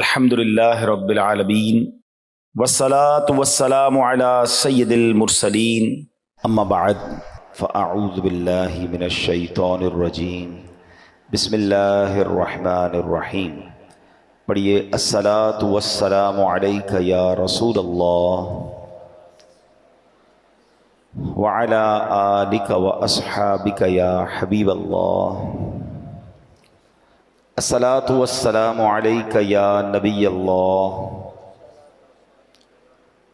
الحمدللہ رب العالمین والصلاة والسلام علی سید المرسلین اما بعد فاعوذ باللہ من الشیطان الرجیم بسم اللہ الرحمن الرحیم۔ پڑھیے الصلاۃ والسلام علیک یا رسول اللہ وعلی آلک واصحابک یا حبیب اللہ۔ الصلاۃ والسلام علیک یا نبی اللہ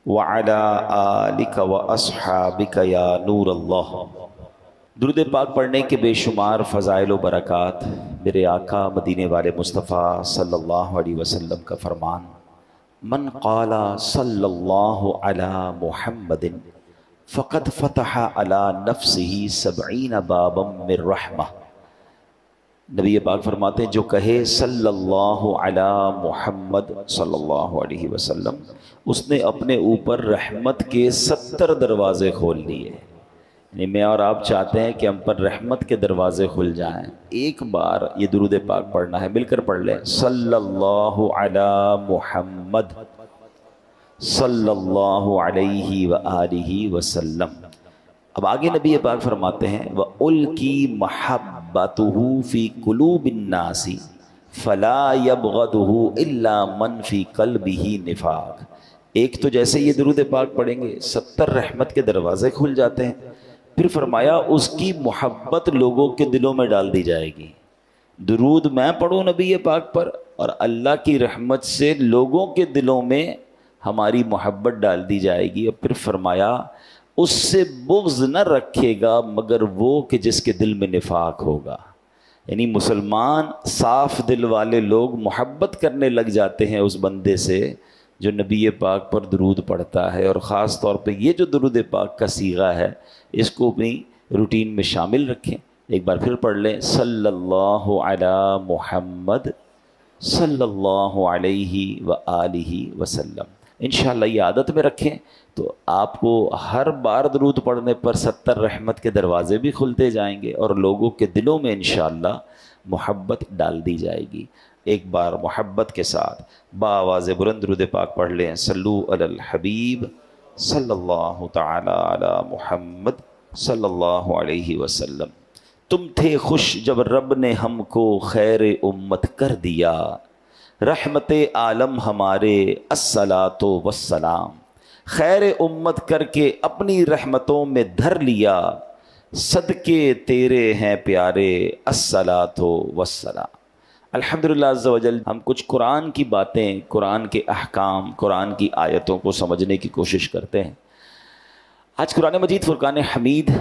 وعلی آلک واصحابک یا نور اللہ۔ درود پاک پڑھنے کے بے شمار فضائل و برکات۔ میرے آقا مدینے والے مصطفیٰ صلی اللہ علیہ وسلم کا فرمان، من قال صلی اللہ علی محمد فقد فتح علی نفسہ 70 بابا من رحمہ۔ نبی پاک فرماتے ہیں جو کہے صلی اللہ علی محمد صلی اللہ علیہ وسلم، اس نے اپنے اوپر رحمت کے 70 دروازے کھول لیے۔ یعنی میں اور آپ چاہتے ہیں کہ ہم پر رحمت کے دروازے کھل جائیں، ایک بار یہ درود پاک پڑھنا ہے، مل کر پڑھ لیں، صلی اللہ علی محمد صلی اللہ علیہ وآلہ وسلم۔ اب آگے نبی پاک فرماتے ہیں وَأُلْقِي مَحَبَّتُهُ فِي قُلُوبِ النَّاسِ فَلَا يَبْغَضُهُ إِلَّا مَنْ فِي قَلْبِهِ نِفَاقٌ۔ ایک تو جیسے یہ درود پاک پڑھیں گے 70 رحمت کے دروازے کھل جاتے ہیں، پھر فرمایا اس کی محبت لوگوں کے دلوں میں ڈال دی جائے گی۔ درود میں پڑھوں نبی پاک پر اور اللہ کی رحمت سے لوگوں کے دلوں میں ہماری محبت ڈال دی جائے گی۔ اور پھر فرمایا اس سے بغض نہ رکھے گا مگر وہ کہ جس کے دل میں نفاق ہوگا۔ یعنی مسلمان صاف دل والے لوگ محبت کرنے لگ جاتے ہیں اس بندے سے جو نبی پاک پر درود پڑھتا ہے، اور خاص طور پہ یہ جو درود پاک کا صیغہ ہے اس کو اپنی روٹین میں شامل رکھیں۔ ایک بار پھر پڑھ لیں، صلی اللہ علی محمد صلی اللہ علیہ وآلہ وسلم۔ انشاءاللہ یہ عادت میں رکھیں تو آپ کو ہر بار درود پڑھنے پر 70 رحمت کے دروازے بھی کھلتے جائیں گے اور لوگوں کے دلوں میں انشاءاللہ محبت ڈال دی جائے گی۔ ایک بار محبت کے ساتھ بآواز بلند درود پاک پڑھ لیں، صلو علی الحبیب صلی اللہ تعالی علی محمد صلی اللہ علیہ وسلم۔ تم تھے خوش جب رب نے ہم کو خیر امت کر دیا، رحمت عالم ہمارے الصلاۃ والسلام، خیر امت کر کے اپنی رحمتوں میں دھر لیا، صدقے تیرے ہیں پیارے الصلاۃ والسلام۔ الحمدللہ عز و جل ہم کچھ قرآن کی باتیں، قرآن کے احکام، قرآن کی آیتوں کو سمجھنے کی کوشش کرتے ہیں۔ آج قرآن مجید فرقان حمید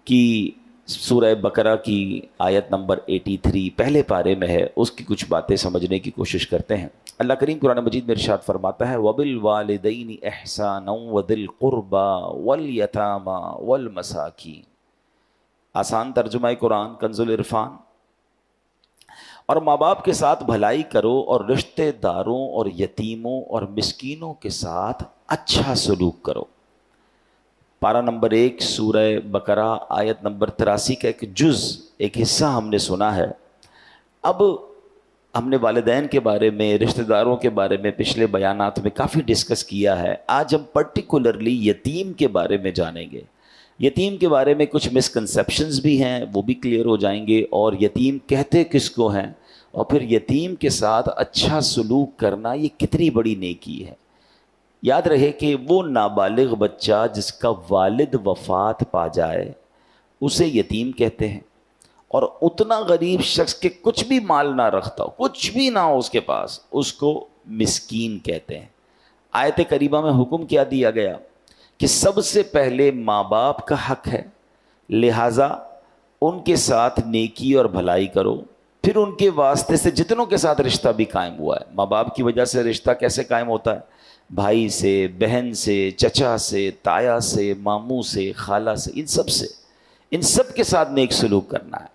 کی سورہ بقرہ کی آیت نمبر 83 پہلے پارے میں ہے، اس کی کچھ باتیں سمجھنے کی کوشش کرتے ہیں۔ اللہ کریم قرآن مجید میں ارشاد فرماتا ہے وَبِالْوَالِدَيْنِ إِحْسَانًا وَذِي الْقُرْبَى وَالْيَتَامَى وَالْمَسَاكِينِ۔ آسان ترجمہ قرآن کنز العرفان۔ اور ماں باپ کے ساتھ بھلائی کرو اور رشتہ داروں اور یتیموں اور مسکینوں کے ساتھ اچھا سلوک کرو۔ پارہ نمبر 1 سورہ بقرہ آیت نمبر 83 کا ایک جز، ایک حصہ ہم نے سنا ہے۔ اب ہم نے والدین کے بارے میں، رشتہ داروں کے بارے میں پچھلے بیانات میں کافی ڈسکس کیا ہے۔ آج ہم پرٹیکولرلی یتیم کے بارے میں جانیں گے۔ یتیم کے بارے میں کچھ مسکنسیپشنز بھی ہیں، وہ بھی کلیئر ہو جائیں گے، اور یتیم کہتے کس کو ہیں، اور پھر یتیم کے ساتھ اچھا سلوک کرنا یہ کتنی بڑی نیکی ہے۔ یاد رہے کہ وہ نابالغ بچہ جس کا والد وفات پا جائے اسے یتیم کہتے ہیں، اور اتنا غریب شخص کے کچھ بھی مال نہ رکھتا ہو، کچھ بھی نہ ہو اس کے پاس، اس کو مسکین کہتے ہیں۔ آیت کریمہ میں حکم کیا دیا گیا کہ سب سے پہلے ماں باپ کا حق ہے، لہٰذا ان کے ساتھ نیکی اور بھلائی کرو۔ پھر ان کے واسطے سے جتنوں کے ساتھ رشتہ بھی قائم ہوا ہے، ماں باپ کی وجہ سے رشتہ کیسے قائم ہوتا ہے؟ بھائی سے، بہن سے، چچا سے، تایا سے، ماموں سے، خالہ سے، ان سب کے ساتھ نیک سلوک کرنا ہے۔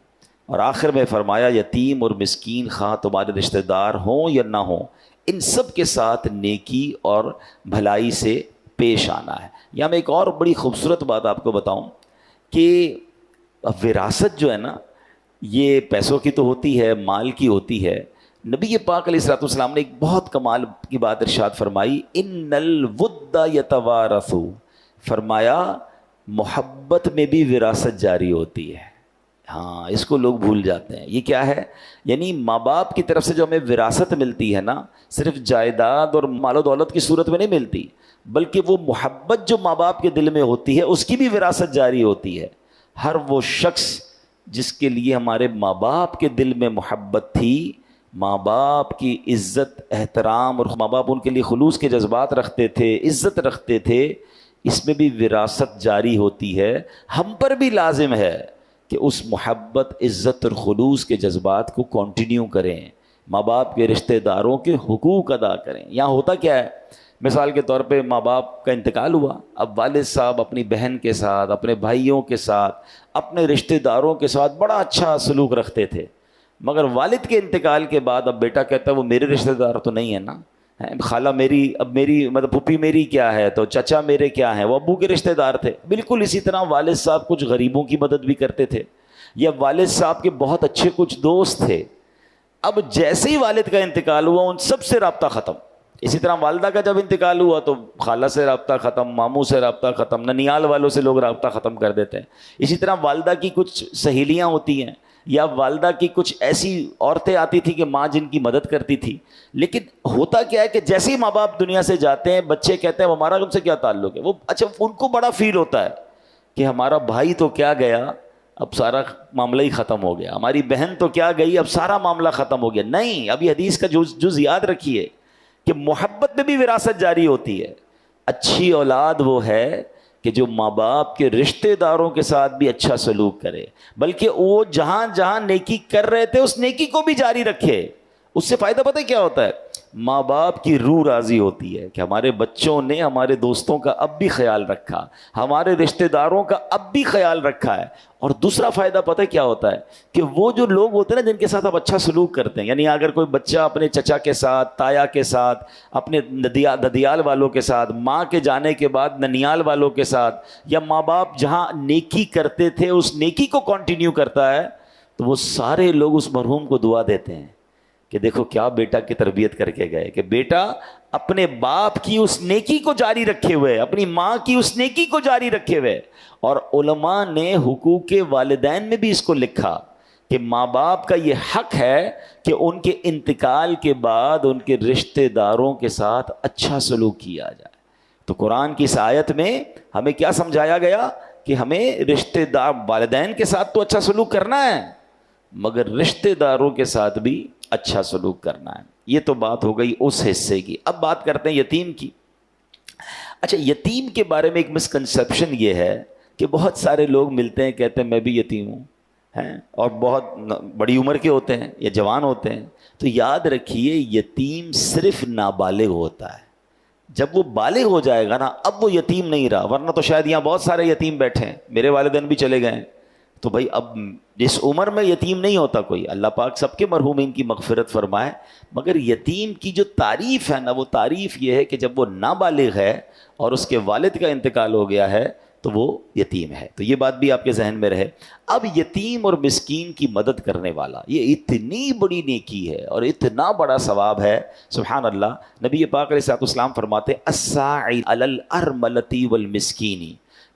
اور آخر میں فرمایا یتیم اور مسکین خواہ تمہارے رشتہ دار ہوں یا نہ ہوں، ان سب کے ساتھ نیکی اور بھلائی سے پیش آنا ہے۔ یہاں میں ایک اور بڑی خوبصورت بات آپ کو بتاؤں کہ وراثت جو ہے نا، یہ پیسوں کی تو ہوتی ہے، مال کی ہوتی ہے، نبی پاک علیہ الصلوۃ والسلام نے ایک بہت کمال کی بات ارشاد فرمائی، ان الود یتوارث، فرمایا محبت میں بھی وراثت جاری ہوتی ہے۔ ہاں، اس کو لوگ بھول جاتے ہیں۔ یہ کیا ہے؟ یعنی ماں باپ کی طرف سے جو ہمیں وراثت ملتی ہے نا، صرف جائیداد اور مال و دولت کی صورت میں نہیں ملتی، بلکہ وہ محبت جو ماں باپ کے دل میں ہوتی ہے اس کی بھی وراثت جاری ہوتی ہے۔ ہر وہ شخص جس کے لیے ہمارے ماں باپ کے دل میں محبت تھی، ماں باپ کی عزت احترام، اور ماں باپ ان کے لیے خلوص کے جذبات رکھتے تھے، عزت رکھتے تھے، اس میں بھی وراثت جاری ہوتی ہے۔ ہم پر بھی لازم ہے کہ اس محبت، عزت اور خلوص کے جذبات کو کنٹینیو کریں، ماں باپ کے رشتہ داروں کے حقوق ادا کریں۔ یہاں ہوتا کیا ہے؟ مثال کے طور پہ ماں باپ کا انتقال ہوا، اب والد صاحب اپنی بہن کے ساتھ، اپنے بھائیوں کے ساتھ، اپنے رشتہ داروں کے ساتھ بڑا اچھا سلوک رکھتے تھے، مگر والد کے انتقال کے بعد اب بیٹا کہتا ہے وہ میرے رشتہ دار تو نہیں ہے نا، خالہ میری، اب میری مطلب پھوپھی میری کیا ہے، تو چچا میرے کیا ہیں، وہ ابو کے رشتہ دار تھے۔ بالکل اسی طرح والد صاحب کچھ غریبوں کی مدد بھی کرتے تھے، یا والد صاحب کے بہت اچھے کچھ دوست تھے، اب جیسے ہی والد کا انتقال ہوا ان سب سے رابطہ ختم۔ اسی طرح والدہ کا جب انتقال ہوا تو خالہ سے رابطہ ختم، ماموں سے رابطہ ختم، ننیال والوں سے لوگ رابطہ ختم کر دیتے ہیں۔ اسی طرح والدہ کی کچھ سہیلیاں ہوتی ہیں، یا والدہ کی کچھ ایسی عورتیں آتی تھی کہ ماں جن کی مدد کرتی تھی، لیکن ہوتا کیا ہے کہ جیسے ہی ماں باپ دنیا سے جاتے ہیں بچے کہتے ہیں ہمارا ان سے کیا تعلق ہے، وہ اچھا ان کو بڑا فیل ہوتا ہے کہ ہمارا بھائی تو کیا گیا، اب سارا معاملہ ہی ختم ہو گیا، ہماری بہن تو کیا گئی، اب سارا معاملہ ختم ہو گیا۔ نہیں، ابھی حدیث کا جز یاد رکھیے کہ محبت میں بھی وراثت جاری ہوتی ہے۔ اچھی اولاد وہ ہے کہ جو ماں باپ کے رشتہ داروں کے ساتھ بھی اچھا سلوک کرے، بلکہ وہ جہاں جہاں نیکی کر رہے تھے اس نیکی کو بھی جاری رکھے۔ اس سے فائدہ پتہ ہے کیا ہوتا ہے؟ ماں باپ کی روح راضی ہوتی ہے کہ ہمارے بچوں نے ہمارے دوستوں کا اب بھی خیال رکھا، ہمارے رشتہ داروں کا اب بھی خیال رکھا ہے۔ اور دوسرا فائدہ پتہ ہے کیا ہوتا ہے؟ کہ وہ جو لوگ ہوتے ہیں نا جن کے ساتھ آپ اچھا سلوک کرتے ہیں، یعنی اگر کوئی بچہ اپنے چچا کے ساتھ، تایا کے ساتھ، اپنے ددیال والوں کے ساتھ، ماں کے جانے کے بعد ننیال والوں کے ساتھ، یا ماں باپ جہاں نیکی کرتے تھے اس نیکی کو کنٹینیو کرتا ہے، تو وہ سارے لوگ اس مرحوم کو دعا دیتے ہیں کہ دیکھو کیا بیٹا کی تربیت کر کے گئے، کہ بیٹا اپنے باپ کی اس نیکی کو جاری رکھے ہوئے، اپنی ماں کی اس نیکی کو جاری رکھے ہوئے۔ اور علماء نے حقوق والدین میں بھی اس کو لکھا کہ ماں باپ کا یہ حق ہے کہ ان کے انتقال کے بعد ان کے رشتہ داروں کے ساتھ اچھا سلوک کیا جائے۔ تو قرآن کی اس آیت میں ہمیں کیا سمجھایا گیا کہ ہمیں رشتہ دار، والدین کے ساتھ تو اچھا سلوک کرنا ہے، مگر رشتہ داروں کے ساتھ بھی اچھا سلوک کرنا ہے۔ یہ تو بات ہو گئی اس حصے کی۔ اب بات کرتے ہیں یتیم کی۔ اچھا، یتیم کے بارے میں ایک مسکنسیپشن یہ ہے کہ بہت سارے لوگ ملتے ہیں کہتے ہیں میں بھی یتیم ہوں، ہیں، اور بہت بڑی عمر کے ہوتے ہیں یا جوان ہوتے ہیں۔ تو یاد رکھیے یتیم صرف نابالغ ہوتا ہے، جب وہ بالغ ہو جائے گا نا اب وہ یتیم نہیں رہا، ورنہ تو شاید یہاں بہت سارے یتیم بیٹھے ہیں، میرے والدین بھی چلے گئے ہیں، تو بھائی اب جس عمر میں یتیم نہیں ہوتا کوئی، اللہ پاک سب کے مرحومین کی مغفرت فرمائے، مگر یتیم کی جو تعریف ہے نا وہ تعریف یہ ہے کہ جب وہ نابالغ ہے اور اس کے والد کا انتقال ہو گیا ہے تو وہ یتیم ہے۔ تو یہ بات بھی آپ کے ذہن میں رہے۔ اب یتیم اور مسکین کی مدد کرنے والا یہ اتنی بڑی نیکی ہے اور اتنا بڑا ثواب ہے، سبحان اللہ۔ نبی پاک علیہ الصلوۃ والسلام فرماتے الساعی علی الارملۃ والمسکین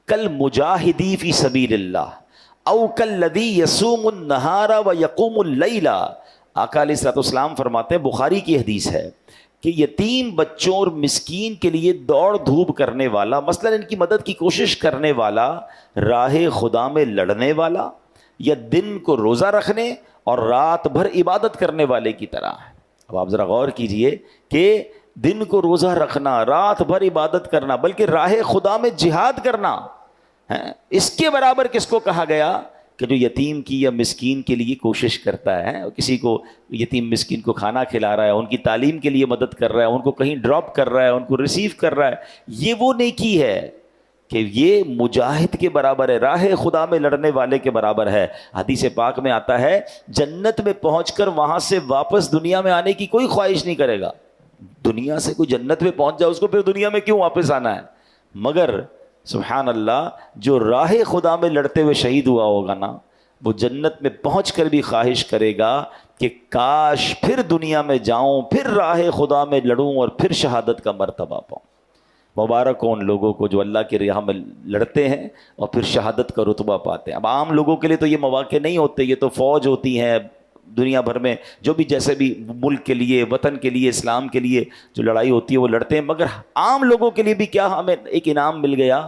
کالمجاہدی فی سبیل اللہ او کالذی یصوم النہار ویقوم اللیل۔ آقا علیہ الصلوۃ والسلام فرماتے ہیں، بخاری کی حدیث ہے، کہ یتیم بچوں اور مسکین کے لیے دوڑ دھوپ کرنے والا، مثلا ان کی مدد کی کوشش کرنے والا، راہ خدا میں لڑنے والا، یا دن کو روزہ رکھنے اور رات بھر عبادت کرنے والے کی طرح ہے۔ اب آپ ذرا غور کیجئے کہ دن کو روزہ رکھنا، رات بھر عبادت کرنا، بلکہ راہ خدا میں جہاد کرنا، اس کے برابر کس کو کہا گیا؟ کہ جو یتیم کی یا مسکین کے لیے کوشش کرتا ہے، کسی کو یتیم مسکین کو کھانا کھلا رہا ہے، ان کی تعلیم کے لیے مدد کر رہا ہے، ان کو کہیں ڈراپ کر رہا ہے، ان کو ریسیو کر رہا ہے، یہ وہ نیکی ہے کہ یہ مجاہد کے برابر ہے، راہ خدا میں لڑنے والے کے برابر ہے۔ حدیث پاک میں آتا ہے جنت میں پہنچ کر وہاں سے واپس دنیا میں آنے کی کوئی خواہش نہیں کرے گا۔ دنیا سے کوئی جنت میں پہنچ جائے اس کو پھر دنیا میں کیوں واپس آنا ہے؟ مگر سبحان اللہ جو راہ خدا میں لڑتے ہوئے شہید ہوا ہوگا نا، وہ جنت میں پہنچ کر بھی خواہش کرے گا کہ کاش پھر دنیا میں جاؤں، پھر راہ خدا میں لڑوں اور پھر شہادت کا مرتبہ پاؤں۔ مبارک ہو ان لوگوں کو جو اللہ کی راہ میں لڑتے ہیں اور پھر شہادت کا رتبہ پاتے ہیں۔ اب عام لوگوں کے لیے تو یہ مواقع نہیں ہوتے، یہ تو فوج ہوتی ہیں دنیا بھر میں، جو بھی جیسے بھی ملک کے لیے، وطن کے لیے، اسلام کے لیے جو لڑائی ہوتی ہے وہ لڑتے ہیں، مگر عام لوگوں کے لیے بھی کیا ہمیں ایک انعام مل گیا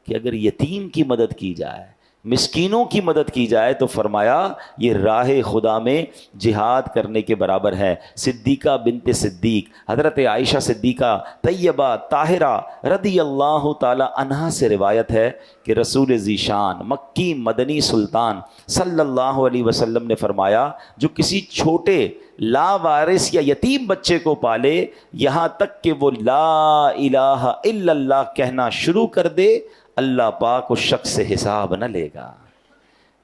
کہ اگر یتیم کی مدد کی جائے، مسکینوں کی مدد کی جائے، تو فرمایا یہ راہ خدا میں جہاد کرنے کے برابر ہے۔ صدیقہ بنت صدیق، حضرت عائشہ صدیقہ طیبہ طاہرہ رضی اللہ تعالی عنہا سے روایت ہے کہ رسول ذیشان مکی مدنی سلطان صلی اللہ علیہ وسلم نے فرمایا جو کسی چھوٹے لاوارث یا یتیم بچے کو پالے یہاں تک کہ وہ لا الہ الا اللہ کہنا شروع کر دے، اللہ پاک اس شخص سے حساب نہ لے گا۔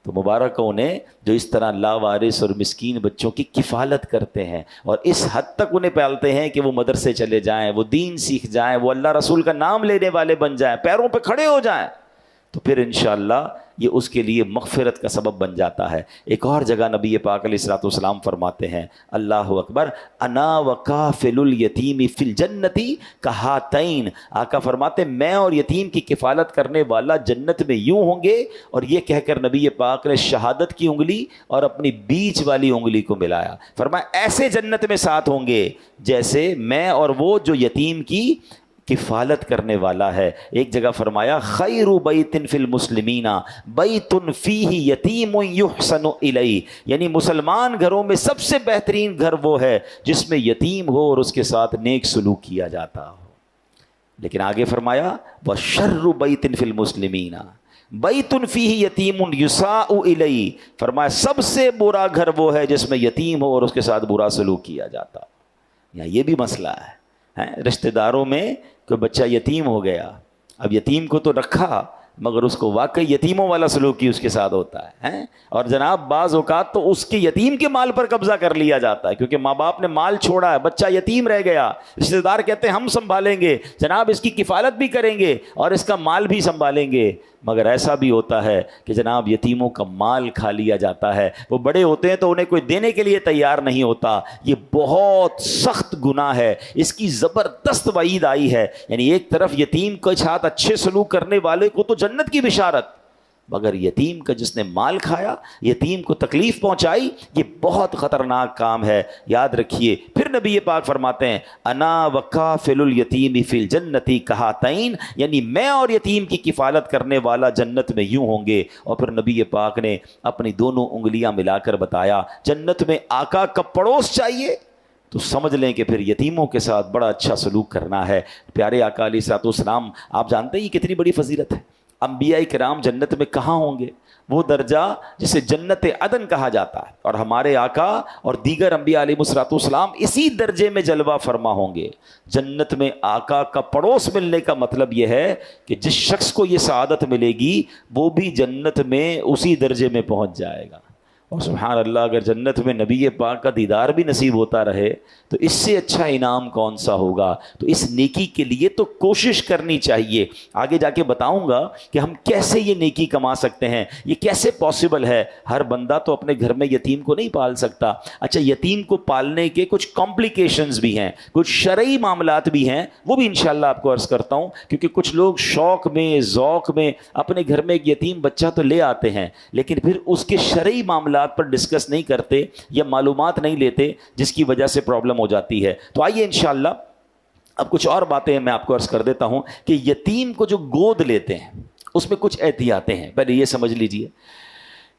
تو مبارک انہیں جو اس طرح لاوارث اور مسکین بچوں کی کفالت کرتے ہیں اور اس حد تک انہیں پالتے ہیں کہ وہ مدرسے چلے جائیں، وہ دین سیکھ جائیں، وہ اللہ رسول کا نام لینے والے بن جائیں، پیروں پہ کھڑے ہو جائیں، تو پھر انشاءاللہ یہ اس کے لیے مغفرت کا سبب بن جاتا ہے۔ ایک اور جگہ نبی پاک علیہ الصلوۃ والسلام فرماتے ہیں، اللہ اکبر، انا وکافل الیتیم فی الجنت کہاتین، آقا فرماتے ہیں میں اور یتیم کی کفالت کرنے والا جنت میں یوں ہوں گے، اور یہ کہہ کر نبی پاک نے شہادت کی انگلی اور اپنی بیچ والی انگلی کو ملایا، فرمایا ایسے جنت میں ساتھ ہوں گے جیسے میں اور وہ جو یتیم کی کفالت کرنے والا ہے۔ ایک جگہ فرمایا خیر بیت فی المسلمین بیت فیہ یتیم یحسن الیہ، یعنی مسلمان گھروں میں سب سے بہترین گھر وہ ہے جس میں یتیم ہو اور اس کے ساتھ نیک سلوک کیا جاتا ہو۔ لیکن آگے فرمایا وشر بیت فی المسلمین بیت فیہ یتیم یساء الیہ، فرمایا سب سے برا گھر وہ ہے جس میں یتیم ہو اور اس کے ساتھ برا سلوک کیا جاتا ہو۔ یہاں یہ بھی مسئلہ ہے رشتہ داروں میں کوئی بچہ یتیم ہو گیا، اب یتیم کو تو رکھا مگر اس کو واقعی یتیموں والا سلوک ہی اس کے ساتھ ہوتا ہے، اور جناب بعض اوقات تو اس کے یتیم کے مال پر قبضہ کر لیا جاتا ہے، کیونکہ ماں باپ نے مال چھوڑا ہے، بچہ یتیم رہ گیا، رشتہ دار کہتے ہیں ہم سنبھالیں گے، جناب اس کی کفالت بھی کریں گے اور اس کا مال بھی سنبھالیں گے، مگر ایسا بھی ہوتا ہے کہ جناب یتیموں کا مال کھا لیا جاتا ہے، وہ بڑے ہوتے ہیں تو انہیں کوئی دینے کے لیے تیار نہیں ہوتا۔ یہ بہت سخت گناہ ہے، اس کی زبردست وعید آئی ہے، یعنی ایک طرف یتیم کے ساتھ اچھے سلوک کرنے والے کو تو جنت کی بشارت، مگر یتیم کا جس نے مال کھایا، یتیم کو تکلیف پہنچائی، یہ بہت خطرناک کام ہے، یاد رکھیے۔ پھر نبی پاک فرماتے ہیں انا وکافل الیتیم فی الجنت کہاتین، یعنی میں اور یتیم کی کفالت کرنے والا جنت میں یوں ہوں گے، اور پھر نبی پاک نے اپنی دونوں انگلیاں ملا کر بتایا جنت میں آقا کا پڑوس چاہیے تو سمجھ لیں کہ پھر یتیموں کے ساتھ بڑا اچھا سلوک کرنا ہے۔ پیارے آقا علیہ الصلوۃ والسلام، آپ جانتے ہیں یہ کتنی بڑی فضیلت ہے، انبیاء کرام جنت میں کہاں ہوں گے؟ وہ درجہ جسے جنت عدن کہا جاتا ہے، اور ہمارے آقا اور دیگر انبیاء علیہ الصلوۃ والسلام اسی درجے میں جلوہ فرما ہوں گے۔ جنت میں آقا کا پڑوس ملنے کا مطلب یہ ہے کہ جس شخص کو یہ سعادت ملے گی وہ بھی جنت میں اسی درجے میں پہنچ جائے گا۔ اور سبحان اللہ، اگر جنت میں نبی پاک کا دیدار بھی نصیب ہوتا رہے تو اس سے اچھا انعام کون سا ہوگا؟ تو اس نیکی کے لیے تو کوشش کرنی چاہیے۔ آگے جا کے بتاؤں گا کہ ہم کیسے یہ نیکی کما سکتے ہیں، یہ کیسے پاسبل ہے۔ ہر بندہ تو اپنے گھر میں یتیم کو نہیں پال سکتا۔ اچھا، یتیم کو پالنے کے کچھ کمپلیکیشنز بھی ہیں، کچھ شرعی معاملات بھی ہیں، وہ بھی انشاءاللہ آپ کو عرض کرتا ہوں، کیونکہ کچھ لوگ شوق میں ذوق میں اپنے گھر میں ایک یتیم بچہ تو لے آتے ہیں لیکن پھر اس کے شرعی معاملات پر ڈسکس نہیں کرتے یا معلومات نہیں لیتے، جس کی وجہ سے پرابلم ہو جاتی ہے۔ تو آئیے انشاءاللہ اب کچھ اور باتیں میں آپ کو عرض کر دیتا ہوں کہ یتیم کو جو گود لیتے ہیں اس میں کچھ احتیاطیں ہیں۔ پہلے یہ سمجھ لیجئے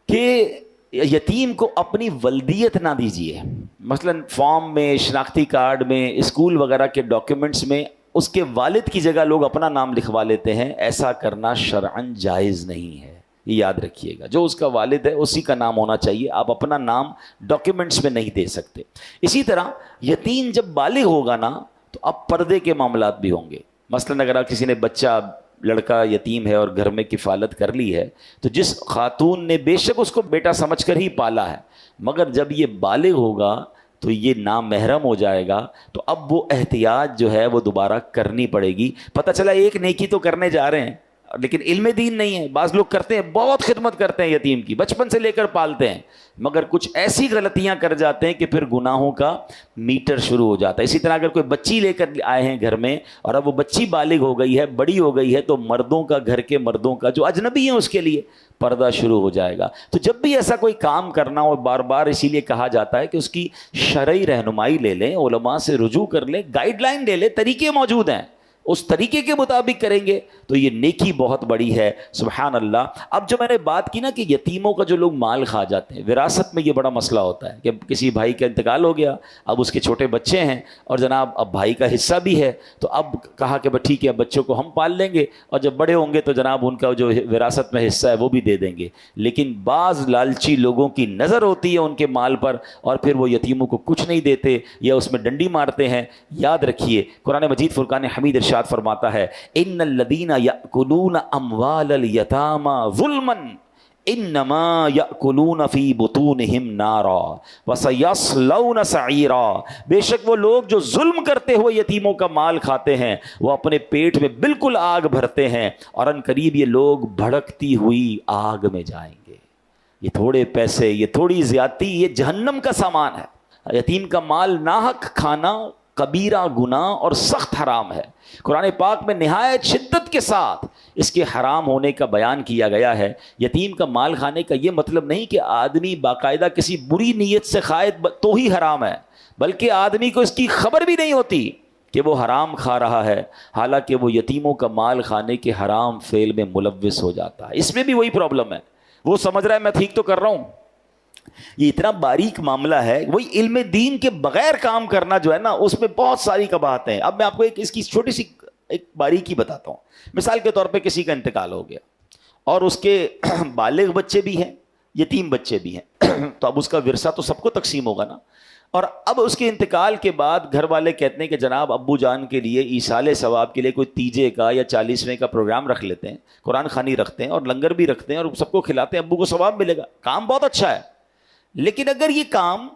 کہ یتیم کو اپنی ولدیت نہ دیجیے، مثلا فارم میں، شناختی کارڈ میں، اسکول وغیرہ کے ڈاکیومنٹس میں اس کے والد کی جگہ لوگ اپنا نام لکھوا لیتے ہیں، ایسا کرنا شرعاً جائز نہیں ہے، یہ یاد رکھیے گا۔ جو اس کا والد ہے اسی کا نام ہونا چاہیے، آپ اپنا نام ڈاکیومنٹس میں نہیں دے سکتے۔ اسی طرح یتیم جب بالغ ہوگا نا تو اب پردے کے معاملات بھی ہوں گے۔ مثلا اگر کسی نے بچہ لڑکا یتیم ہے اور گھر میں کفالت کر لی ہے تو جس خاتون نے بے شک اس کو بیٹا سمجھ کر ہی پالا ہے، مگر جب یہ بالغ ہوگا تو یہ نامحرم ہو جائے گا، تو اب وہ احتیاط جو ہے وہ دوبارہ کرنی پڑے گی۔ پتہ چلا ایک نیکی تو کرنے جا رہے ہیں، لیکن علم دین نہیں ہے. بعض لوگ کرتے ہیں, بہت خدمت کرتے ہیں یتیم کی, بچپن سے لے کر پالتے ہیں, مگر کچھ ایسی غلطیاں کر جاتے ہیں کہ پھر گناہوں کا میٹر شروع ہو جاتا ہے. اسی طرح اگر کوئی بچی لے کر آئے ہیں گھر میں اور اب وہ بچی بالغ ہو گئی ہے, بڑی ہو گئی ہے, تو مردوں کا, گھر کے مردوں کا جو اجنبی ہیں اس کے لیے پردہ شروع ہو جائے گا. تو جب بھی ایسا کوئی کام کرنا ہو, بار بار اسی لیے کہا جاتا ہے کہ اس کی شرعی رہنمائی لے لیں, علماء سے رجوع کر لیں, گائیڈ لائن لے لیں, طریقے موجود ہیں, اس طریقے کے مطابق کریں گے تو یہ نیکی بہت بڑی ہے. سبحان اللہ. اب جو میں نے بات کی نا کہ یتیموں کا جو لوگ مال کھا جاتے ہیں, وراثت میں یہ بڑا مسئلہ ہوتا ہے کہ کسی بھائی کا انتقال ہو گیا, اب اس کے چھوٹے بچے ہیں اور جناب اب بھائی کا حصہ بھی ہے, تو اب کہا کہ ٹھیک ہے بچوں کو ہم پال لیں گے اور جب بڑے ہوں گے تو جناب ان کا جو وراثت میں حصہ ہے وہ بھی دے دیں گے. لیکن بعض لالچی لوگوں کی نظر ہوتی ہے ان کے مال پر اور پھر وہ یتیموں کو کچھ نہیں دیتے یا اس میں ڈنڈی مارتے ہیں. یاد رکھیے قرآن مجید فرقان حمید ارشاد فرماتا ہے, ان الذین یأکلون اموال الیتامی ظلما انما یأکلون فی بطونہم نارا وسیصلون سعیرا. بے شک وہ لوگ جو ظلم کرتے ہوئے یتیموں کا مال کھاتے ہیں وہ اپنے پیٹ میں بالکل آگ بھرتے ہیں اور ان قریب یہ لوگ بھڑکتی ہوئی آگ میں جائیں گے. یہ تھوڑے پیسے, یہ تھوڑی زیادتی, یہ جہنم کا سامان ہے. یتیم کا مال ناحق کھانا کبیرہ گناہ اور سخت حرام ہے. قرآن پاک میں نہایت شدت کے ساتھ اس کے حرام ہونے کا بیان کیا گیا ہے. یتیم کا مال کھانے کا یہ مطلب نہیں کہ آدمی باقاعدہ کسی بری نیت سے کھائے تو ہی حرام ہے, بلکہ آدمی کو اس کی خبر بھی نہیں ہوتی کہ وہ حرام کھا رہا ہے, حالانکہ وہ یتیموں کا مال کھانے کے حرام فعل میں ملوث ہو جاتا ہے. اس میں بھی وہی پرابلم ہے, وہ سمجھ رہا ہے میں ٹھیک تو کر رہا ہوں. یہ اتنا باریک معاملہ ہے. وہی علم دین کے بغیر کام کرنا جو ہے نا, اس میں بہت ساری قباحتیں ہیں. اب میں آپ کو اس کی چھوٹی سی ایک باریکی بتاتا ہوں. مثال کے طور پہ کسی کا انتقال ہو گیا اور اس کے بالغ بچے بھی ہیں, یتیم بچے بھی ہیں, تو اب اس کا ورثہ تو سب کو تقسیم ہوگا نا. اور اب اس کے انتقال کے بعد گھر والے کہتے ہیں کہ جناب ابو جان کے لیے ایصال ثواب کے لیے کوئی تیجے کا یا 40ویں کا پروگرام رکھ لیتے ہیں, قرآن خوانی رکھتے ہیں اور لنگر بھی رکھتے ہیں اور سب کو کھلاتے ہیں, ابو کو ثواب ملے گا. کام بہت اچھا ہے, لیکن اگر یہ کام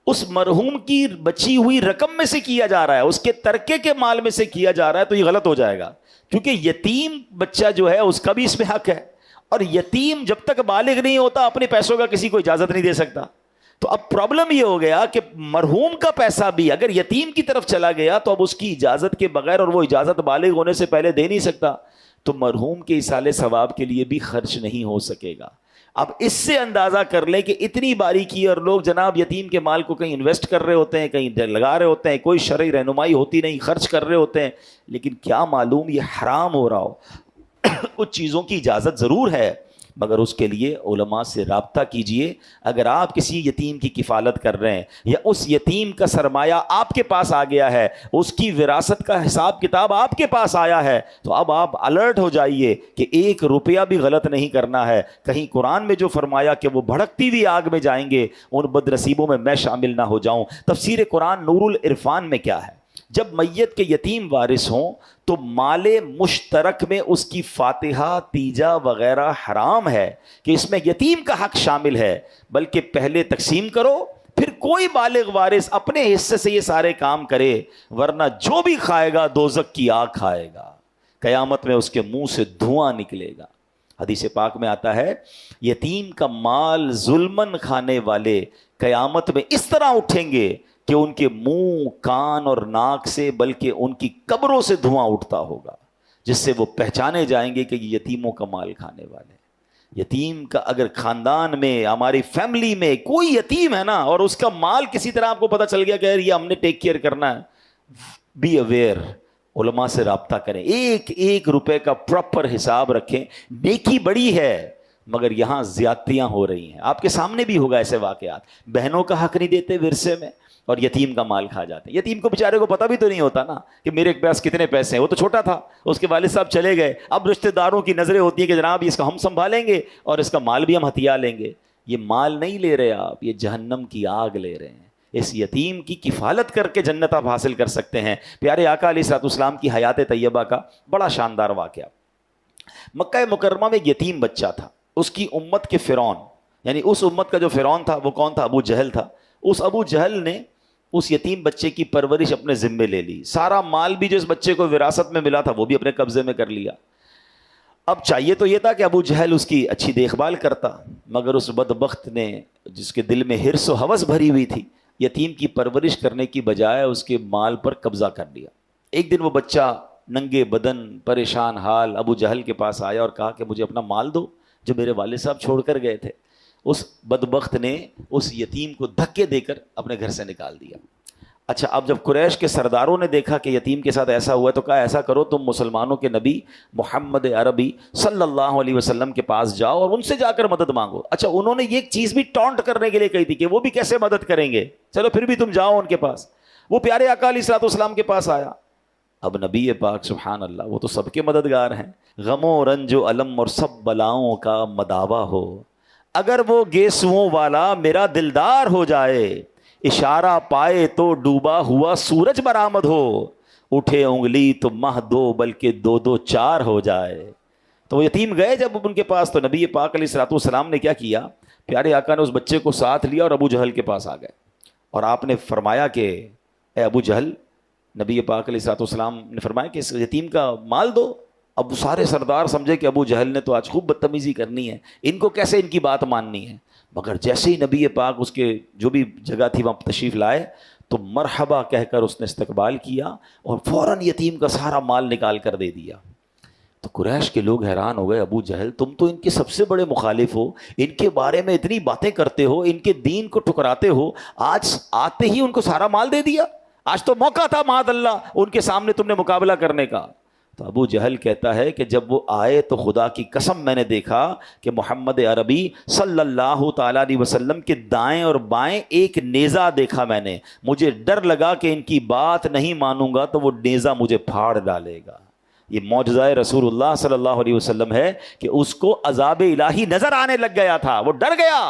اس مرحوم کی بچی ہوئی رقم میں سے کیا جا رہا ہے, اس کے ترکے کے مال میں سے کیا جا رہا ہے, تو یہ غلط ہو جائے گا. کیونکہ یتیم بچہ جو ہے اس کا بھی اس میں حق ہے, اور یتیم جب تک بالغ نہیں ہوتا اپنے پیسوں کا کسی کو اجازت نہیں دے سکتا. تو اب پرابلم یہ ہو گیا کہ مرحوم کا پیسہ بھی اگر یتیم کی طرف چلا گیا تو اب اس کی اجازت کے بغیر, اور وہ اجازت بالغ ہونے سے پہلے دے نہیں سکتا, تو مرحوم کے ایصال ثواب کے لیے بھی خرچ نہیں ہو سکے گا. اب اس سے اندازہ کر لیں کہ اتنی باریکی, اور لوگ جناب یتیم کے مال کو کہیں انویسٹ کر رہے ہوتے ہیں, کہیں لگا رہے ہوتے ہیں, کوئی شرعی رہنمائی ہوتی نہیں, خرچ کر رہے ہوتے ہیں, لیکن کیا معلوم یہ حرام ہو رہا ہو. کچھ چیزوں کی اجازت ضرور ہے, مگر اس کے لیے علماء سے رابطہ کیجئے. اگر آپ کسی یتیم کی کفالت کر رہے ہیں یا اس یتیم کا سرمایہ آپ کے پاس آ گیا ہے, اس کی وراثت کا حساب کتاب آپ کے پاس آیا ہے, تو اب آپ الرٹ ہو جائیے کہ 1 روپیہ بھی غلط نہیں کرنا ہے. کہیں قرآن میں جو فرمایا کہ وہ بھڑکتی ہوئی آگ میں جائیں گے, ان بد نصیبوں میں میں شامل نہ ہو جاؤں. تفسیر قرآن نور العرفان میں کیا ہے, جب میت کے یتیم وارث ہوں تو مال مشترک میں اس کی فاتحہ تیجا وغیرہ حرام ہے کہ اس میں یتیم کا حق شامل ہے, بلکہ پہلے تقسیم کرو پھر کوئی بالغ وارث اپنے حصے سے یہ سارے کام کرے, ورنہ جو بھی کھائے گا دوزخ کی آگ کھائے گا, قیامت میں اس کے منہ سے دھواں نکلے گا. حدیث پاک میں آتا ہے یتیم کا مال ظلمن کھانے والے قیامت میں اس طرح اٹھیں گے کہ ان کے منہ, کان اور ناک سے بلکہ ان کی قبروں سے دھواں اٹھتا ہوگا, جس سے وہ پہچانے جائیں گے کہ یہ یتیموں کا مال کھانے والے. یتیم کا اگر خاندان میں, ہماری فیملی میں کوئی یتیم ہے نا, اور اس کا مال کسی طرح آپ کو پتہ چل گیا کہ یہ ہم نے ٹیک کیئر کرنا ہے, بی اویئر, علماء سے رابطہ کریں, 1 روپے کا پراپر حساب رکھیں. نیکی بڑی ہے مگر یہاں زیادتیاں ہو رہی ہیں. آپ کے سامنے بھی ہوگا ایسے واقعات, بہنوں کا حق نہیں دیتے ورثے میں اور یتیم کا مال کھا جاتے ہیں. یتیم کو بیچارے کو پتہ بھی تو نہیں ہوتا نا کہ میرے پاس کتنے پیسے ہیں, وہ تو چھوٹا تھا, اس کے والد صاحب چلے گئے, اب رشتہ داروں کی نظریں ہوتی ہیں کہ جناب اس کا ہم سنبھالیں گے اور اس کا مال بھی ہم ہتھیا لیں گے. یہ مال نہیں لے رہے آپ, یہ جہنم کی آگ لے رہے ہیں. اس یتیم کی کفالت کر کے جنت آپ حاصل کر سکتے ہیں. پیارے آقا علیہ الصلوۃ والسلام کی حیات طیبہ کا بڑا شاندار واقعہ. مکہ مکرمہ میں ایک یتیم بچہ تھا, اس کی امت کے فرعون, یعنی اس امت کا جو فرعون تھا وہ کون تھا؟ ابو جہل تھا. اس ابو جہل نے اس یتیم بچے کی پرورش اپنے ذمے لے لی, سارا مال بھی جو اس بچے کو وراثت میں ملا تھا وہ بھی اپنے قبضے میں کر لیا. اب چاہیے تو یہ تھا کہ ابو جہل اس کی اچھی دیکھ بھال کرتا، مگر اس بدبخت نے، جس کے دل میں حرص و ہوس بھری ہوئی تھی، یتیم کی پرورش کرنے کی بجائے اس کے مال پر قبضہ کر لیا۔ ایک دن وہ بچہ ننگے بدن پریشان حال ابو جہل کے پاس آیا اور کہا کہ مجھے اپنا مال دو جو میرے والد صاحب چھوڑ کر گئے تھے۔ اس بدبخت نے اس یتیم کو دھکے دے کر اپنے گھر سے نکال دیا۔ اچھا، اب جب قریش کے سرداروں نے دیکھا کہ یتیم کے ساتھ ایسا ہوا ہے تو کہا ایسا کرو، تم مسلمانوں کے نبی محمد عربی صلی اللہ علیہ وسلم کے پاس جاؤ اور ان سے جا کر مدد مانگو۔ اچھا، انہوں نے یہ چیز بھی ٹونٹ کرنے کے لیے کہی تھی کہ وہ بھی کیسے مدد کریں گے، چلو پھر بھی تم جاؤ ان کے پاس۔ وہ پیارے آقا علیہ الصلوۃ والسلام کے پاس آیا۔ اب نبی پاک سبحان اللہ، وہ تو سب کے مددگار ہیں، غم و رنج و علم اور سب بلاؤں کا مداوا ہو، اگر وہ گیسوؤں والا میرا دلدار ہو جائے، اشارہ پائے تو ڈوبا ہوا سورج برآمد ہو، اٹھے انگلی تو مہ دو بلکہ دو دو چار ہو جائے۔ تو وہ یتیم گئے جب ان کے پاس، تو نبی پاک علیہ الصلوۃ والسلام نے کیا کیا، پیارے آقا نے اس بچے کو ساتھ لیا اور ابو جہل کے پاس آ گئے اور آپ نے فرمایا کہ اے ابو جہل، نبی پاک علیہ الصلوۃ والسلام نے فرمایا کہ اس یتیم کا مال دو۔ اب سارے سردار سمجھے کہ ابو جہل نے تو آج خوب بدتمیزی کرنی ہے، ان کو کیسے ان کی بات ماننی ہے، مگر جیسے ہی نبی پاک اس کے جو بھی جگہ تھی وہاں تشریف لائے تو مرحبا کہہ کر اس نے استقبال کیا اور فوراً یتیم کا سارا مال نکال کر دے دیا۔ تو قریش کے لوگ حیران ہو گئے، ابو جہل تم تو ان کے سب سے بڑے مخالف ہو، ان کے بارے میں اتنی باتیں کرتے ہو، ان کے دین کو ٹھکراتے ہو، آج آتے ہی ان کو سارا مال دے دیا، آج تو موقع تھا معاذ اللہ ان کے سامنے تم نے مقابلہ کرنے کا۔ تو ابو جہل کہتا ہے کہ جب وہ آئے تو خدا کی قسم میں نے دیکھا کہ محمد عربی صلی اللہ تعالیٰ علیہ وسلم کے دائیں اور بائیں ایک نیزہ دیکھا میں نے، مجھے ڈر لگا کہ ان کی بات نہیں مانوں گا تو وہ نیزہ مجھے پھاڑ ڈالے گا۔ یہ معجزہ رسول اللہ صلی اللہ علیہ وسلم ہے کہ اس کو عذاب الہی نظر آنے لگ گیا تھا، وہ ڈر گیا،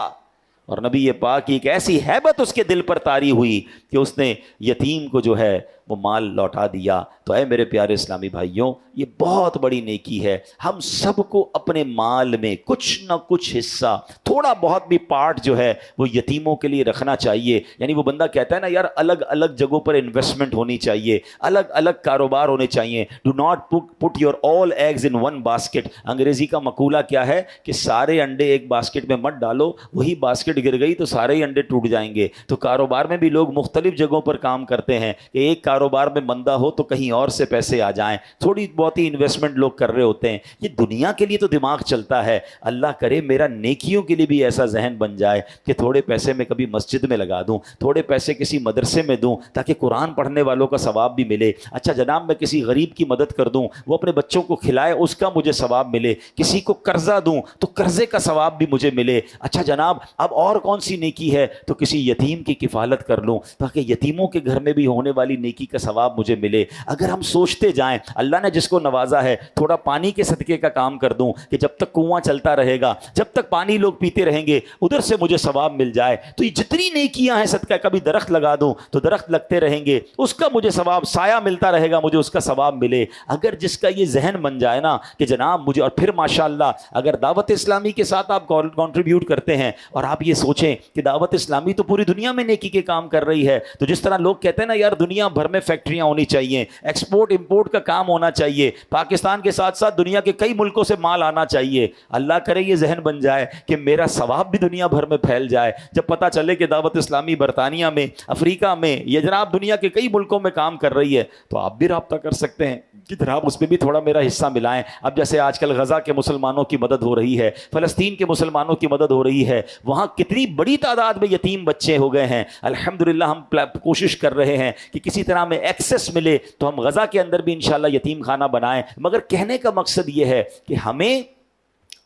اور نبی پاک کی ایک ایسی ہیبت اس کے دل پر طاری ہوئی کہ اس نے یتیم کو جو ہے وہ مال لوٹا دیا۔ تو اے میرے پیارے اسلامی بھائیوں، یہ بہت بڑی نیکی ہے، ہم سب کو اپنے مال میں کچھ نہ کچھ حصہ، تھوڑا بہت بھی پارٹ جو ہے وہ یتیموں کے لیے رکھنا چاہیے۔ یعنی وہ بندہ کہتا ہے نا یار، الگ الگ جگہوں پر انویسٹمنٹ ہونی چاہیے، الگ الگ کاروبار ہونے چاہیے۔ Do not put your all eggs in one basket. انگریزی کا مقولہ کیا ہے کہ سارے انڈے ایک باسکٹ میں مت ڈالو، وہی باسکٹ گر گئی تو سارے ہی انڈے ٹوٹ جائیں گے۔ تو کاروبار میں بھی لوگ مختلف جگہوں پر کام کرتے ہیں کہ ایک کاروبار میں مندہ ہو تو کہیں اور سے پیسے آ جائیں، تھوڑی بہت ہی انویسٹمنٹ لوگ کر رہے ہوتے ہیں۔ یہ دنیا کے لیے تو دماغ چلتا ہے، اللہ کرے میرا نیکیوں کے لیے بھی ایسا ذہن بن جائے کہ تھوڑے پیسے میں کبھی مسجد میں لگا دوں، تھوڑے پیسے کسی مدرسے میں دوں تاکہ قرآن پڑھنے والوں کا ثواب بھی ملے۔ اچھا جناب، میں کسی غریب کی مدد کر دوں، وہ اپنے بچوں کو کھلائے، اس کا مجھے ثواب ملے۔ کسی کو قرضہ دوں تو قرضے کا ثواب بھی مجھے ملے۔ اچھا جناب، اب اور کون سی نیکی ہے؟ تو کسی یتیم کی کفالت کر لوں تاکہ یتیموں کے گھر میں بھی ہونے والی نیکی کا ثواب مجھے ملے۔ اگر ہم سوچتے جائیں، اللہ نے جس کو نوازا ہے، تھوڑا پانی کے صدقے کا کام کر دوں کہ جب تک کنواں چلتا رہے گا، جب تک پانی لوگ پیتے رہیں گے، ادھر سے مجھے ثواب مل جائے، تو یہ جتنی نیکیاں ہیں صدقہ، کبھی درخت لگا دوں تو درخت لگتے رہیں گے، اس کا مجھے ثواب، سایہ ملتا رہے گا، مجھے اس کا ثواب ملے۔ اگر جس کا یہ ذہن بن جائے نا کہ جناب مجھے، اور پھر ماشاءاللہ اگر دعوت اسلامی کے ساتھ آپ کنٹریبیوٹ کرتے ہیں اور آپ یہ سوچیں کہ دعوت اسلامی تو پوری دنیا میں نیکی کے کام کر رہی ہے، تو جس طرح لوگ کہتے ہیں نا یار دنیا بھر میں فیکٹریاں ہونی چاہیے، ایکسپورٹ امپورٹ کا کام ہونا چاہیے، پاکستان کے ساتھ ساتھ دنیا کے کئی ملکوں سے مال آنا چاہیے، اللہ کرے یہ ذہن بن جائے کہ میرا ثواب بھی دنیا بھر میں پھیل جائے۔ جب پتہ چلے کہ دعوت اسلامی برطانیہ میں، افریقہ میں، یہ جناب دنیا کے کئی ملکوں میں کام کر رہی ہے، تو آپ بھی رابطہ کر سکتے ہیں کہ جناب اس میں بھی تھوڑا میرا حصہ ملائیں۔ اب جیسے آج کل غزہ کے مسلمانوں کی مدد ہو رہی ہے، فلسطین کے مسلمانوں کی مدد ہو رہی ہے، وہاں کتنی بڑی تعداد میں یتیم بچے ہو گئے ہیں، الحمدللہ ہم کوشش کر رہے ہیں کہ کسی طرح میں ایکسس ملے تو ہم غزہ کے اندر بھی انشاءاللہ یتیم خانہ بنائیں۔ مگر کہنے کا مقصد یہ ہے کہ ہمیں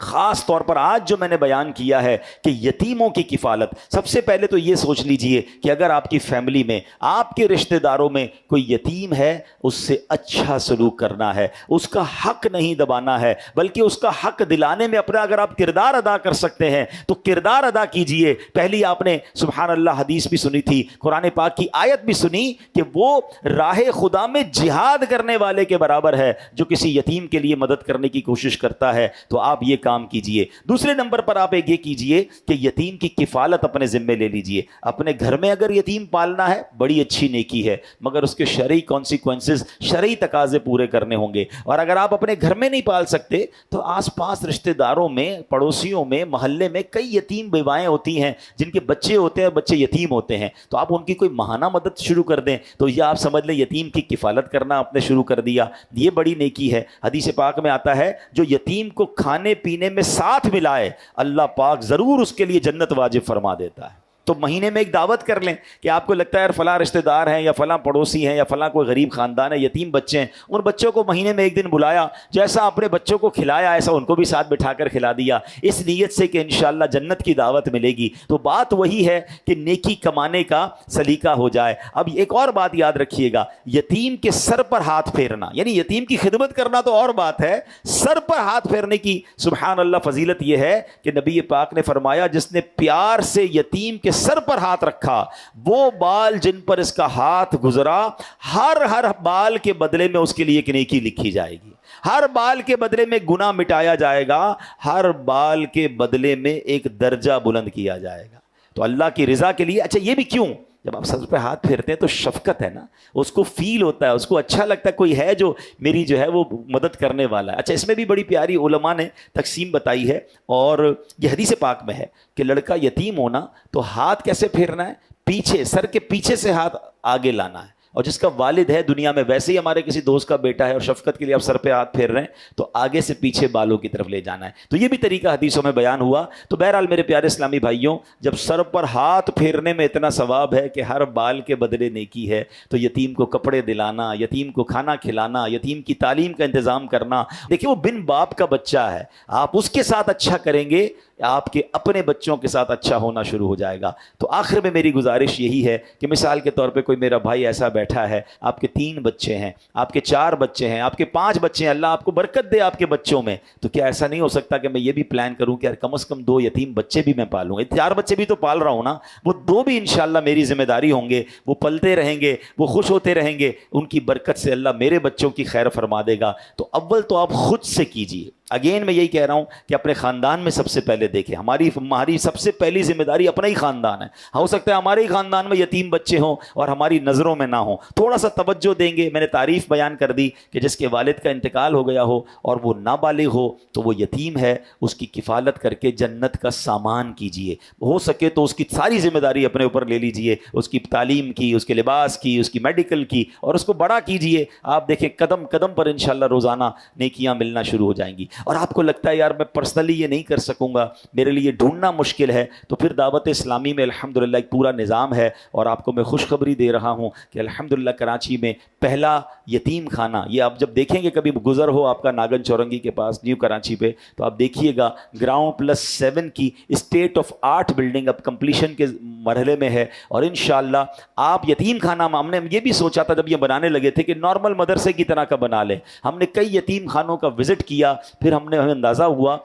خاص طور پر آج جو میں نے بیان کیا ہے کہ یتیموں کی کفالت، سب سے پہلے تو یہ سوچ لیجئے کہ اگر آپ کی فیملی میں، آپ کے رشتہ داروں میں کوئی یتیم ہے، اس سے اچھا سلوک کرنا ہے، اس کا حق نہیں دبانا ہے، بلکہ اس کا حق دلانے میں اپنا اگر آپ کردار ادا کر سکتے ہیں تو کردار ادا کیجئے۔ پہلی آپ نے سبحان اللہ حدیث بھی سنی تھی، قرآن پاک کی آیت بھی سنی کہ وہ راہ خدا میں جہاد کرنے والے کے برابر ہے جو کسی یتیم کے لیے مدد کرنے کی کوشش کرتا ہے۔ تو آپ یہ کام کیجئے۔ دوسرے نمبر پر آپ ایک یہ کیجئے کہ یتیم کی کفالت اپنے ذمے لے لیجئے۔ اپنے گھر میں اگر یتیم پالنا ہے بڑی اچھی نیکی ہے، مگر اس کے شرعی کانسیکوینسز، شرعی تقاضے پورے کرنے ہوں گے۔ اور اگر آپ اپنے گھر میں نہیں پال سکتے تو آس پاس رشتہ داروں میں، پڑوسیوں میں، محلے میں کئی یتیم بیوائیں ہوتی ہیں جن کے بچے ہوتے ہیں، بچے یتیم ہوتے ہیں، تو آپ ان کی کوئی ماہانہ مدد شروع کر دیں تو یہ آپ سمجھ لیں یتیم کی کفالت کرنا آپ نے شروع کر دیا، یہ بڑی نیکی ہے۔ حدیث پاک میں آتا ہے جو یتیم کو کھانے پینے میں ساتھ ملائے اللہ پاک ضرور اس کے لیے جنت واجب فرما دیتا ہے۔ تو مہینے میں ایک دعوت کر لیں کہ آپ کو لگتا ہے یار فلاں رشتہ دار ہیں یا فلاں پڑوسی ہیں یا فلاں کوئی غریب خاندان ہے، یتیم بچے ہیں، ان بچوں کو مہینے میں ایک دن بلایا، جیسا اپنے بچوں کو کھلایا ایسا ان کو بھی ساتھ بٹھا کر کھلا دیا، اس نیت سے کہ انشاءاللہ جنت کی دعوت ملے گی۔ تو بات وہی ہے کہ نیکی کمانے کا سلیقہ ہو جائے۔ اب ایک اور بات یاد رکھیے گا، یتیم کے سر پر ہاتھ پھیرنا، یعنی یتیم کی خدمت کرنا تو اور بات ہے، سر پر ہاتھ پھیرنے کی سبحان اللہ فضیلت یہ ہے کہ نبی پاک نے فرمایا جس نے پیار سے یتیم کے سر پر ہاتھ رکھا، وہ بال جن پر اس کا ہاتھ گزرا، ہر بال کے بدلے میں اس کے لیے ایک نیکی لکھی جائے گی، ہر بال کے بدلے میں گناہ مٹایا جائے گا، ہر بال کے بدلے میں ایک درجہ بلند کیا جائے گا۔ تو اللہ کی رضا کے لیے، اچھا یہ بھی کیوں، جب آپ سر پہ ہاتھ پھیرتے ہیں تو شفقت ہے نا، اس کو فیل ہوتا ہے، اس کو اچھا لگتا ہے کوئی ہے جو میری جو ہے وہ مدد کرنے والا ہے۔ اچھا اس میں بھی بڑی پیاری علماء نے تقسیم بتائی ہے، اور یہ حدیث پاک میں ہے کہ لڑکا یتیم ہونا تو ہاتھ کیسے پھیرنا ہے، پیچھے، سر کے پیچھے سے ہاتھ آگے لانا ہے، اور جس کا والد ہے دنیا میں، ویسے ہی ہمارے کسی دوست کا بیٹا ہے اور شفقت کے لیے آپ سر پہ ہاتھ پھیر رہے ہیں تو آگے سے پیچھے بالوں کی طرف لے جانا ہے۔ تو یہ بھی طریقہ حدیثوں میں بیان ہوا۔ تو بہرحال میرے پیارے اسلامی بھائیوں، جب سر پر ہاتھ پھیرنے میں اتنا ثواب ہے کہ ہر بال کے بدلے نیکی ہے، تو یتیم کو کپڑے دلانا، یتیم کو کھانا کھلانا، یتیم کی تعلیم کا انتظام کرنا، دیکھیں وہ بن باپ کا بچہ ہے، آپ اس کے ساتھ اچھا کریں گے، آپ کے اپنے بچوں کے ساتھ اچھا ہونا شروع ہو جائے گا۔ تو آخر میں میری گزارش یہی ہے کہ مثال کے طور پہ کوئی میرا بھائی ایسا بیٹھا ہے، آپ کے 3 بچے ہیں، آپ کے 4 بچے ہیں، آپ کے 5 بچے ہیں، اللہ آپ کو برکت دے آپ کے بچوں میں، تو کیا ایسا نہیں ہو سکتا کہ میں یہ بھی پلان کروں کہ یار کم از کم 2 یتیم بچے بھی میں پالوں گا؟ 4 بچے بھی تو پال رہا ہوں نا، وہ 2 بھی انشاءاللہ میری ذمہ داری ہوں گے، وہ پلتے رہیں گے، وہ خوش ہوتے رہیں گے، ان کی برکت سے اللہ میرے بچوں کی خیر فرما دے گا۔ تو اول تو آپ خود سے کیجیے۔ اگین میں یہی کہہ رہا ہوں کہ اپنے خاندان میں سب سے پہلے دیکھیں، ہماری سب سے پہلی ذمہ داری اپنا ہی خاندان ہے۔ ہو سکتا ہے ہمارے ہی خاندان میں یتیم بچے ہوں اور ہماری نظروں میں نہ ہوں، تھوڑا سا توجہ دیں گے۔ میں نے تعریف بیان کر دی کہ جس کے والد کا انتقال ہو گیا ہو اور وہ نابالغ ہو تو وہ یتیم ہے، اس کی کفالت کر کے جنت کا سامان کیجئے، ہو سکے تو اس کی ساری ذمہ داری اپنے اوپر لے لیجئے، اس کی تعلیم کی، اس کے لباس کی، اس کی میڈیکل کی، اور اس کو بڑا کیجئے۔ آپ دیکھیں قدم قدم پر انشاءاللہ روزانہ نیکیاں ملنا شروع ہو جائیں گی۔ اور آپ کو لگتا ہے یار میں پرسنلی یہ نہیں کر سکوں گا، میرے لیے ڈھونڈنا مشکل ہے، تو پھر دعوت اسلامی میں الحمدللہ ایک پورا نظام ہے، اور آپ کو میں خوشخبری دے رہا ہوں کہ الحمدللہ کراچی میں پہلا یتیم خانہ، یہ آپ جب دیکھیں گے کبھی گزر ہو آپ کا ناگن چورنگی کے پاس نیو کراچی پہ، تو آپ دیکھیے گا +7 کی اسٹیٹ آف آرٹ بلڈنگ اب کمپلیشن کے مرحلے میں ہے، اور انشاءاللہ آپ یتیم خانہ، ہم نے یہ بھی سوچا تھا جب یہ بنانے لگے تھے کہ نارمل مدرسے کی طرح کا بنا لیں، ہم نے کئی یتیم خانوں کا وزٹ کیا، پھر ہمیں اندازہ ہوا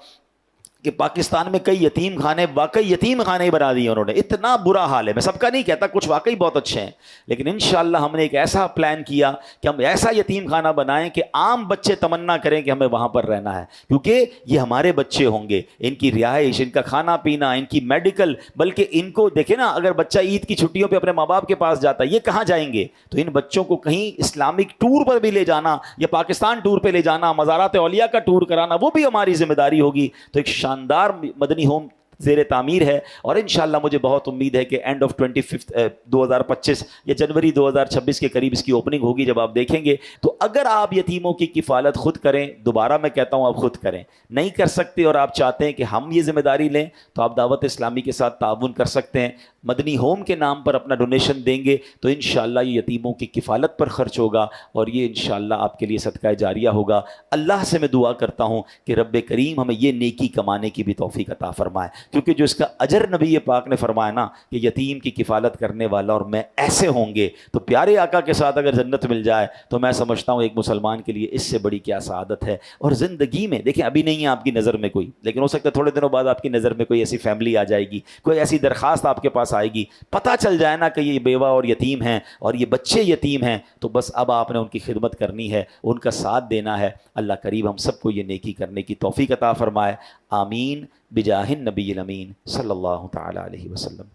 کہ پاکستان میں کئی یتیم خانے واقعی یتیم خانے بنا دیے انہوں نے، اتنا برا حال ہے۔ میں سب کا نہیں کہتا، کچھ واقعی بہت اچھے ہیں، لیکن انشاءاللہ ہم نے ایک ایسا پلان کیا کہ ہم ایسا یتیم خانہ بنائیں کہ عام بچے تمنا کریں کہ ہمیں وہاں پر رہنا ہے، کیونکہ یہ ہمارے بچے ہوں گے، ان کی رہائش، ان کا کھانا پینا، ان کی میڈیکل، بلکہ ان کو دیکھیں نا، اگر بچہ عید کی چھٹیوں پہ اپنے ماں باپ کے پاس جاتا ہے، یہ کہاں جائیں گے؟ تو ان بچوں کو کہیں اسلامک ٹور پر بھی لے جانا، یا پاکستان ٹور پہ لے جانا، مزارات اولیاء کا ٹور کرانا، وہ بھی ہماری ذمہ داری ہوگی۔ تو ایک شاندار مدنی ہوم زیر تعمیر ہے، اور انشاءاللہ مجھے بہت امید ہے کہ اینڈ آف 2025 یا جنوری 2026 کے قریب اس کی اوپننگ ہوگی۔ جب آپ دیکھیں گے تو اگر آپ یتیموں کی کفالت خود کریں، دوبارہ میں کہتا ہوں آپ خود کریں، نہیں کر سکتے اور آپ چاہتے ہیں کہ ہم یہ ذمہ داری لیں، تو آپ دعوت اسلامی کے ساتھ تعاون کر سکتے ہیں، مدنی ہوم کے نام پر اپنا ڈونیشن دیں گے تو انشاءاللہ یہ یتیموں کی کفالت پر خرچ ہوگا، اور یہ انشاءاللہ آپ کے لیے صدقہ جاریہ ہوگا۔ اللہ سے میں دعا کرتا ہوں کہ رب کریم ہمیں یہ نیکی کمانے کی بھی توفیق عطا فرمائے، کیونکہ جو اس کا اجر نبی پاک نے فرمایا نا کہ یتیم کی کفالت کرنے والا اور میں ایسے ہوں گے، تو پیارے آقا کے ساتھ اگر جنت مل جائے تو میں سمجھتا ہوں ایک مسلمان کے لیے اس سے بڑی کیا سعادت ہے۔ اور زندگی میں دیکھیں ابھی نہیں ہے آپ کی نظر میں کوئی، لیکن ہو سکتا ہے تھوڑے دنوں بعد آپ کی نظر میں کوئی ایسی فیملی آ جائے گی، کوئی ایسی درخواست آپ کے پاس پاس آئے گی، پتہ چل جائے نا کہ یہ بیوہ اور یتیم ہیں اور یہ بچے یتیم ہیں، تو بس اب آپ نے ان کی خدمت کرنی ہے، ان کا ساتھ دینا ہے۔ اللہ کریم ہم سب کو یہ نیکی کرنے کی توفیق عطا فرمائے، آمین بجاہ النبی الامین صلی اللہ تعالی علیہ وسلم۔